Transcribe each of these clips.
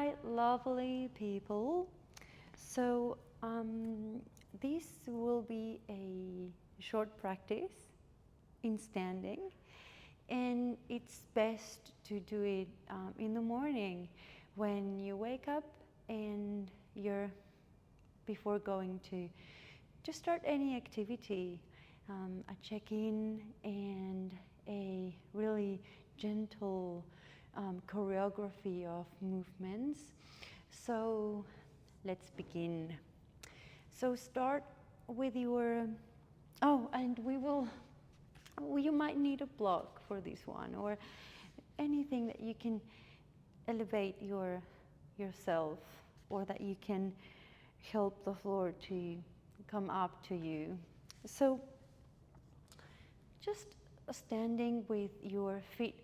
Hi, lovely people. So, this will be a short practice in standing, and it's best to do it in the morning when you wake up and you're before going to start any activity, a check-in and a really gentle choreography of movements. So let's begin. So start with your, and you might need a block for this one, or anything that you can elevate yourself, or that you can help the floor to come up to you. So just standing with your feet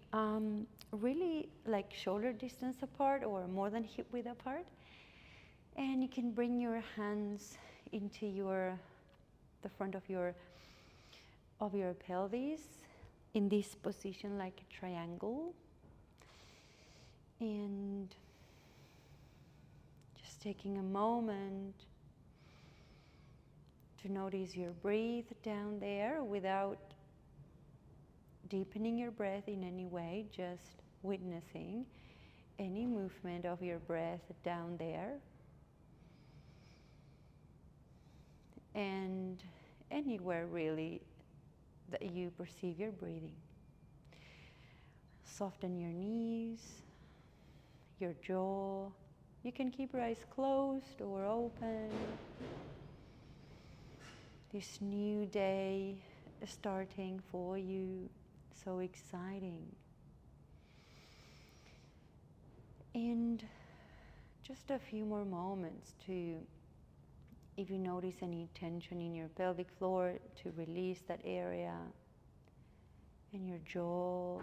really like shoulder distance apart or more than hip width apart, and you can bring your hands into the front of your pelvis in this position like a triangle, and just taking a moment to notice your breath down there without deepening your breath in any way, just witnessing any movement of your breath down there, and anywhere really that you perceive your breathing. Soften your knees, your jaw. You can keep your eyes closed or open. This new day is starting for you, so exciting. And just a few more moments to, if you notice any tension in your pelvic floor, to release that area, and your jaw,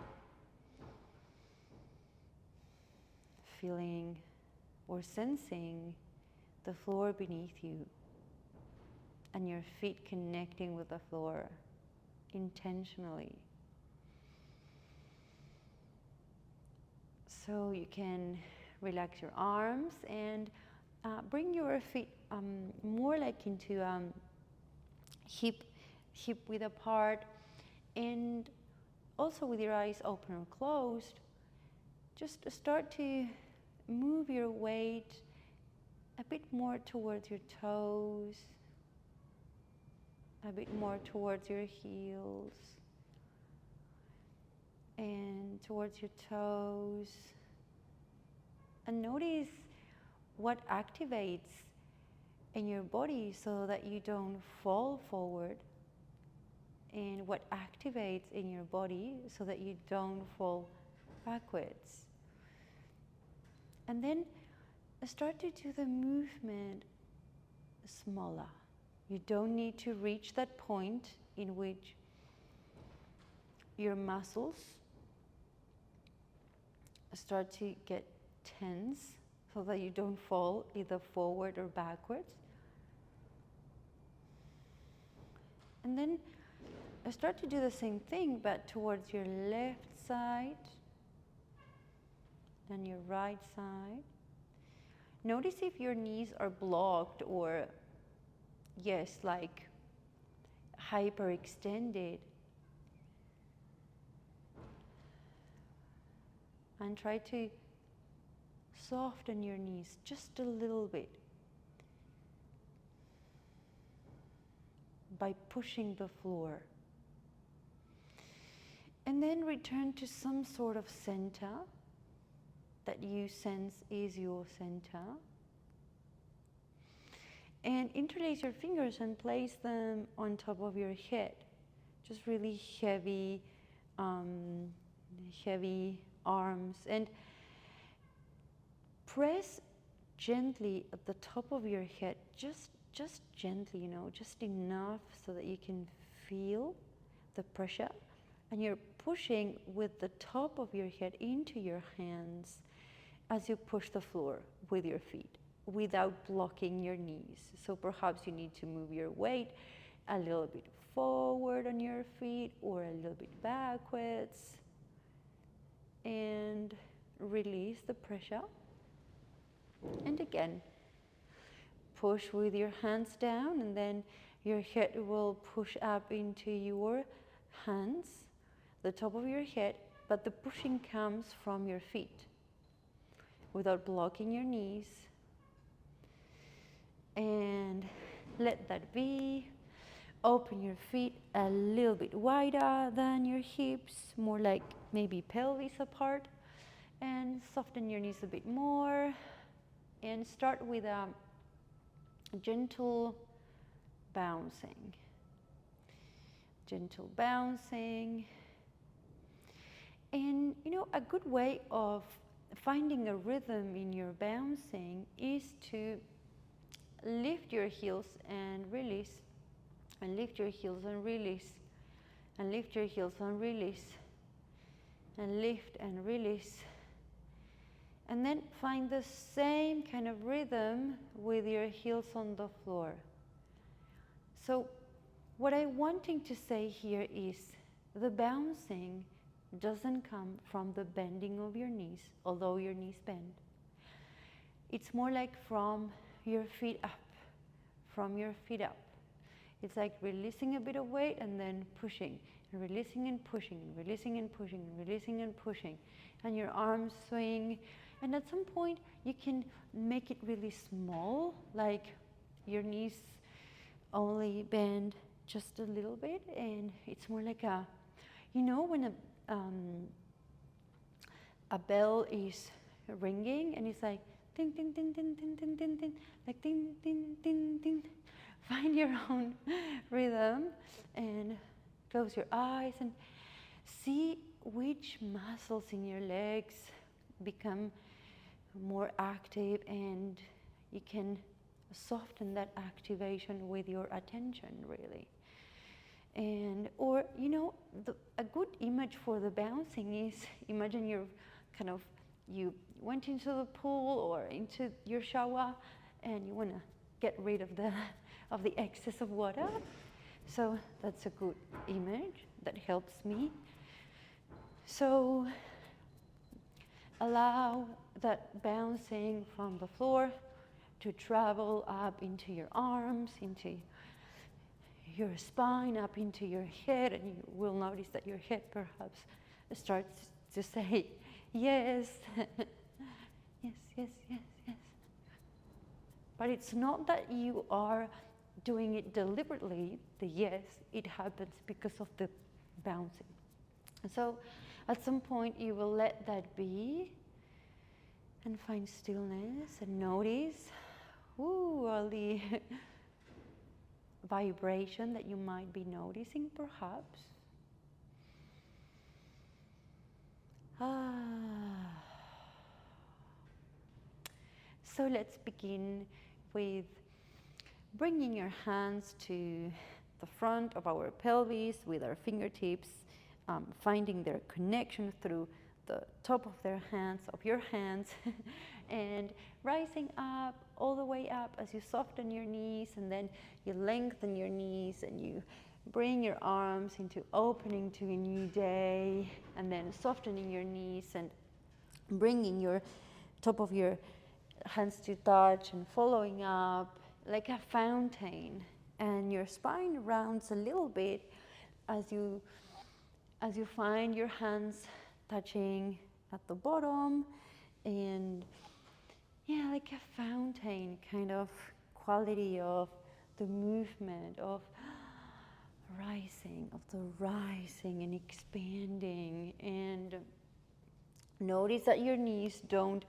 feeling or sensing the floor beneath you, and your feet connecting with the floor intentionally. So you can relax your arms and bring your feet more like into hip width apart, and also with your eyes open or closed, just start to move your weight a bit more towards your toes, a bit more towards your heels, and towards your toes. And notice what activates in your body so that you don't fall forward, and what activates in your body so that you don't fall backwards. And then start to do the movement smaller. You don't need to reach that point in which your muscles start to get tense so that you don't fall either forward or backwards. And then start to do the same thing, but towards your left side and your right side. Notice if your knees are blocked or, yes, like hyperextended. And try to soften your knees just a little bit by pushing the floor. And then return to some sort of center that you sense is your center. And interlace your fingers and place them on top of your head. Just really heavy arms. And press gently at the top of your head, just gently, just enough so that you can feel the pressure. And you're pushing with the top of your head into your hands as you push the floor with your feet without blocking your knees. So perhaps you need to move your weight a little bit forward on your feet or a little bit backwards, and release the pressure. And again, push with your hands down, and then your head will push up into your hands, the top of your head, but the pushing comes from your feet without blocking your knees. And let that be. Open your feet a little bit wider than your hips, more like maybe pelvis apart, and soften your knees a bit more. And start with a gentle bouncing. Gentle bouncing. And you know, a good way of finding a rhythm in your bouncing is to lift your heels and release, and lift your heels and release, and lift your heels and release, and lift and release. And then find the same kind of rhythm with your heels on the floor. So what I'm wanting to say here is the bouncing doesn't come from the bending of your knees, although your knees bend. It's more like from your feet up, from your feet up. It's like releasing a bit of weight and then pushing, and releasing and pushing, and releasing and pushing, and releasing and pushing. And your arms swing. And at some point, you can make it really small, like your knees only bend just a little bit. And it's more like a, you know, when a bell is ringing and it's like ding, ding, ding, ding, ding, ding, ding, ding, like ding, ding, ding, ding. Find your own rhythm and close your eyes and see which muscles in your legs become more active, and you can soften that activation with your attention, really. And, or, you know, a good image for the bouncing is, imagine you're kind of, you went into the pool or into your shower and you want to get rid of the excess of water. So that's a good image that helps me. So allow that bouncing from the floor to travel up into your arms, into your spine, up into your head, and you will notice that your head perhaps starts to say, yes, yes, yes, yes, yes. But it's not that you are doing it deliberately, the yes, it happens because of the bouncing. So at some point you will let that be and find stillness and notice all the vibration that you might be noticing, perhaps. So let's begin with bringing your hands to the front of our pelvis with our fingertips, finding their connection through the top of their hands, of your hands, and rising up, all the way up as you soften your knees, and then you lengthen your knees and you bring your arms into opening to a new day, and then softening your knees and bringing your top of your hands to touch and following up like a fountain. And your spine rounds a little bit as you find your hands touching at the bottom, and yeah, like a fountain kind of quality of the movement of rising and expanding. And notice that your knees don't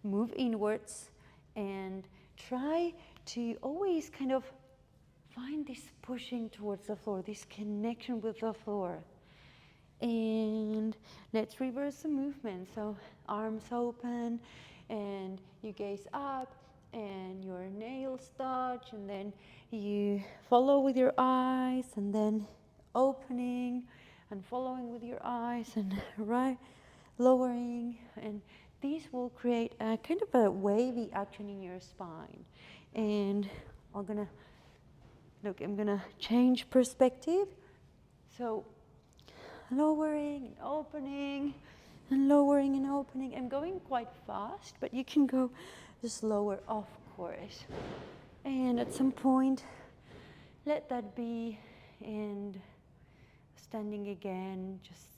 move inwards, and try to always kind of find this pushing towards the floor, this connection with the floor. And let's reverse the movement. So arms open and you gaze up and your nails touch, and then you follow with your eyes, and then opening and following with your eyes, and lowering. And this will create a kind of a wavy action in your spine. And I'm gonna change perspective. So lowering and opening and lowering and opening. I'm going quite fast, but you can go slower, of course. And at some point, let that be, and standing again, just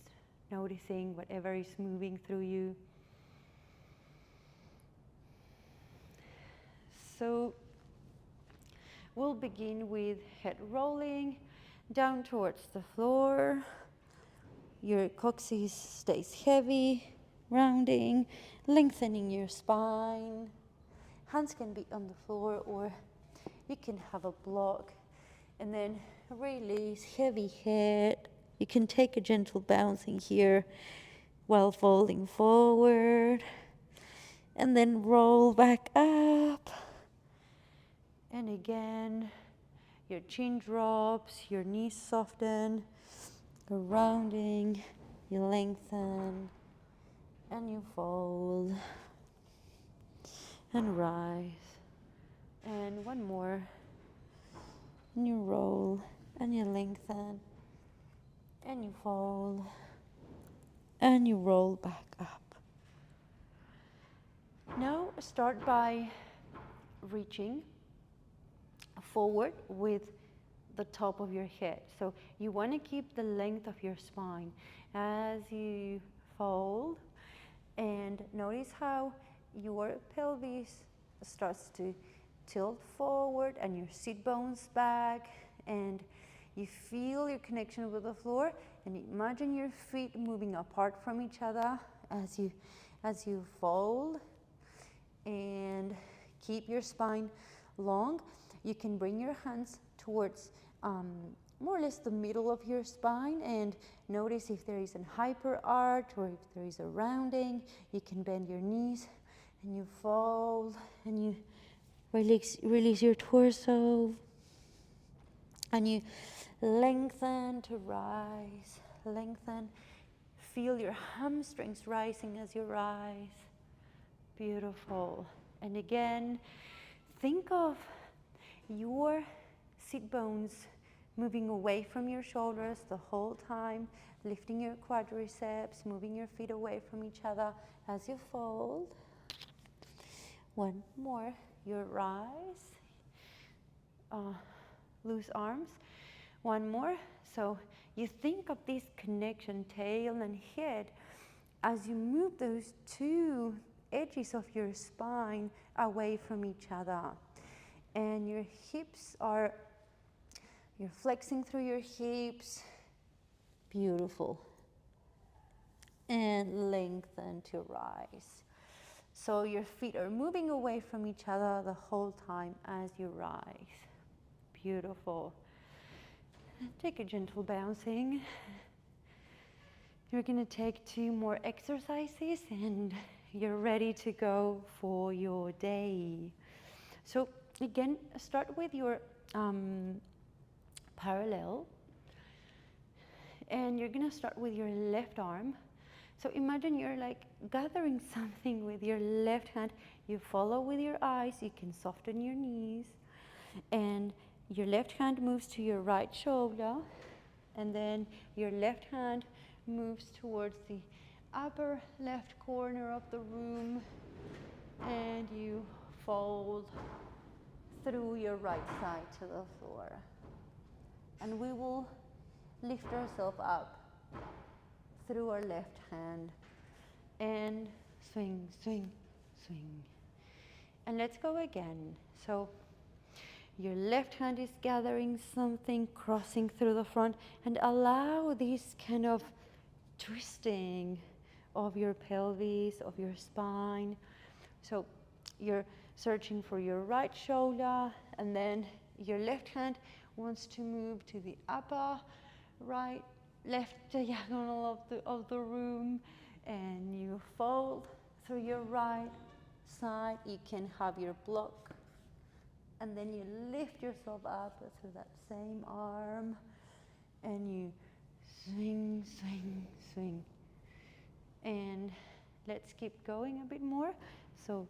noticing whatever is moving through you. So we'll begin with head rolling down towards the floor. Your coccyx stays heavy, rounding, lengthening your spine. Hands can be on the floor, or you can have a block. And then release, heavy head. You can take a gentle bouncing here while folding forward. And then roll back up. And again, your chin drops, your knees soften, you're rounding, you lengthen, and you fold, and rise. And one more. And you roll, and you lengthen, and you fold, and you roll back up. Now start by reaching forward with the top of your head. So you want to keep the length of your spine as you fold, and notice how your pelvis starts to tilt forward and your sit bones back, and you feel your connection with the floor, and imagine your feet moving apart from each other as you fold, and keep your spine long. You can bring your hands towards more or less the middle of your spine, and notice if there is a hyper arch or if there is a rounding. You can bend your knees, and you fold, and you release your torso, and you lengthen to rise, lengthen. Feel your hamstrings rising as you rise. Beautiful. And again, think of your sit bones moving away from your shoulders the whole time, lifting your quadriceps, moving your feet away from each other as you fold. One more. You rise. Loose arms. One more. So you think of this connection, tail and head, as you move those two edges of your spine away from each other. And your hips are, you're flexing through your hips. Beautiful. And lengthen to rise. So your feet are moving away from each other the whole time as you rise. Beautiful. Take a gentle bouncing. You're going to take 2 more exercises, and you're ready to go for your day. So again, start with your parallel, and you're going to start with your left arm. So imagine you're like gathering something with your left hand. You follow with your eyes. You can soften your knees, and your left hand moves to your right shoulder, and then your left hand moves towards the upper left corner of the room, and you fold through your right side to the floor. And we will lift ourselves up through our left hand, and swing, swing, swing. And let's go again. So your left hand is gathering something, crossing through the front, and allow this kind of twisting of your pelvis, of your spine. So you're searching for your right shoulder, and then your left hand wants to move to the upper right, left diagonal of the room, and you fold through your right side. You can have your block, and then you lift yourself up through that same arm, and you swing, swing, swing. And let's keep going a bit more. So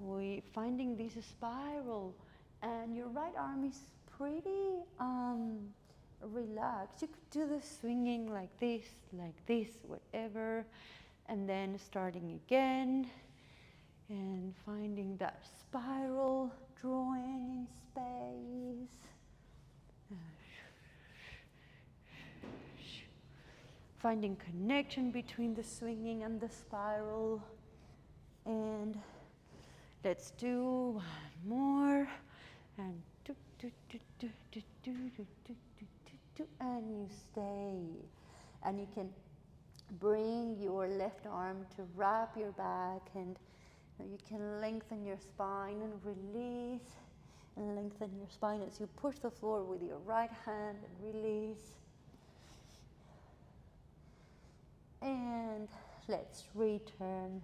we're finding this spiral, and your right arm is pretty relaxed. You could do the swinging like this, whatever. And then starting again and finding that spiral, drawing in space. Finding connection between the swinging and the spiral. And let's do one more. And and you stay. And you can bring your left arm to wrap your back, and you can lengthen your spine and release, and lengthen your spine as you push the floor with your right hand and release. And let's return.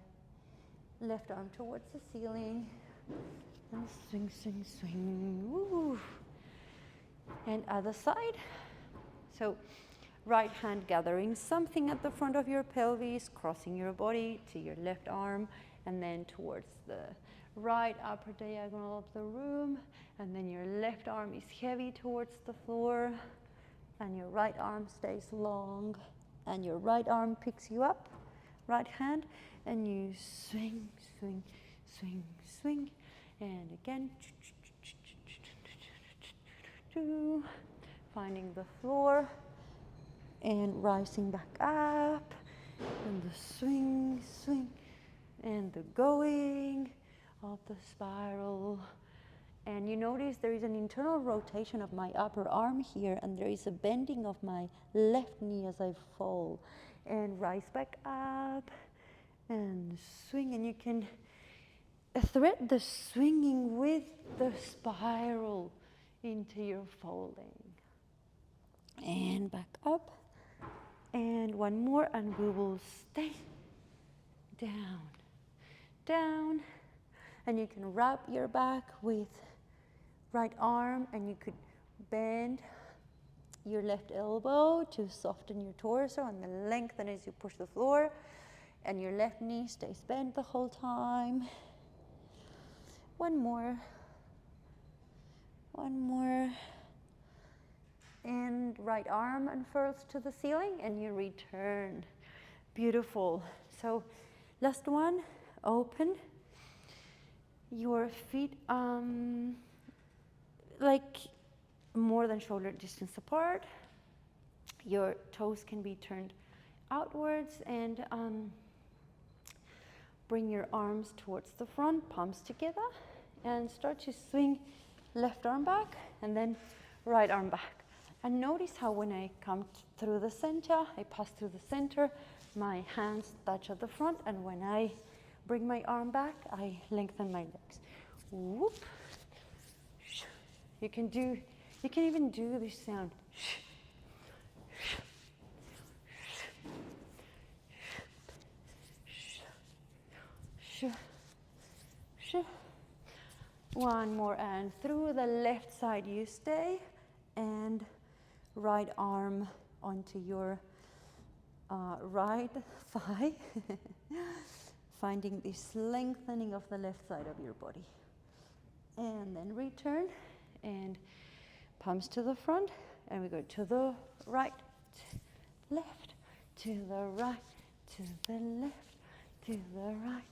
Left arm towards the ceiling. And swing, swing, swing. Woo. And other side. So right hand gathering something at the front of your pelvis, crossing your body to your left arm, and then towards the right upper diagonal of the room. And then your left arm is heavy towards the floor, and your right arm stays long, and your right arm picks you up, right hand, and you swing, swing, swing, swing. And again, finding the floor and rising back up, and the swing, swing, and the going of the spiral. And you notice there is an internal rotation of my upper arm here, and there is a bending of my left knee as I fall. And rise back up and swing, and you can thread the swinging with the spiral into your folding. And back up, and one more, and we will stay down, down, and you can wrap your back with right arm, and you could bend your left elbow to soften your torso and then lengthen as you push the floor, and your left knee stays bent the whole time. One more, and right arm unfurls to the ceiling, and you return. Beautiful. So last one, open your feet like more than shoulder distance apart. Your toes can be turned outwards, and bring your arms towards the front, palms together, and start to swing left arm back and then right arm back. And notice how when I come through the center, I pass through the center, my hands touch at the front, and when I bring my arm back, I lengthen my legs. Whoop. You can even do this sound. One more, and through the left side you stay, and right arm onto your right thigh, finding this lengthening of the left side of your body. And then return, and palms to the front, and we go to the right, left, to the right, to the left, to the right,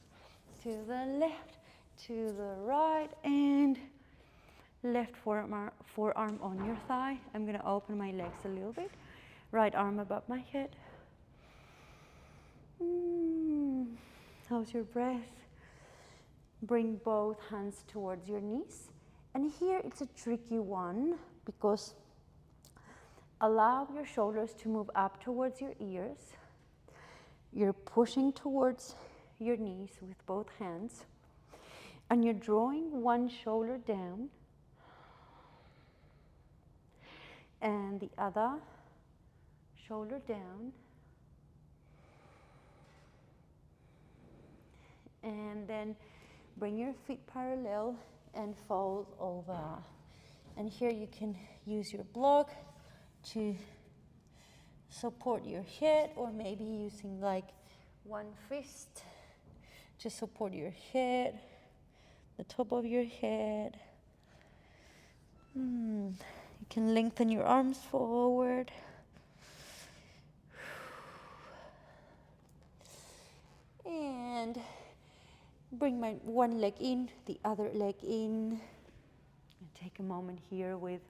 to the left, to the right, and left forearm on your thigh. I'm going to open my legs a little bit. Right arm above my head. How's your breath? Bring both hands towards your knees. And here it's a tricky one, because allow your shoulders to move up towards your ears. You're pushing towards your knees with both hands, and you're drawing one shoulder down and the other shoulder down, and then bring your feet parallel and fold over. And here you can use your block to support your head, or maybe using like one fist to support your head, the top of your head. You can lengthen your arms forward. And bring my one leg in, the other leg in. And take a moment here with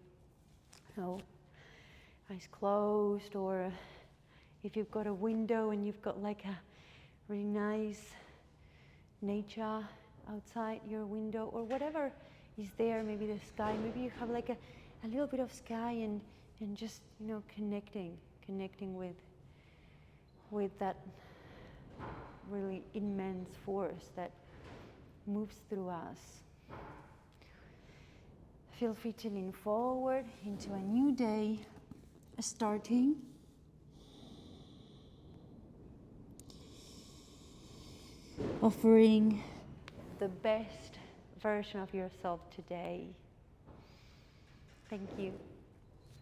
eyes closed, or if you've got a window and you've got like a really nice nature outside your window, or whatever is there, maybe the sky, maybe you have like a little bit of sky, and just connecting with that really immense force that moves through us. Feel free to lean forward into a new day starting. Offering the best version of yourself today. Thank you.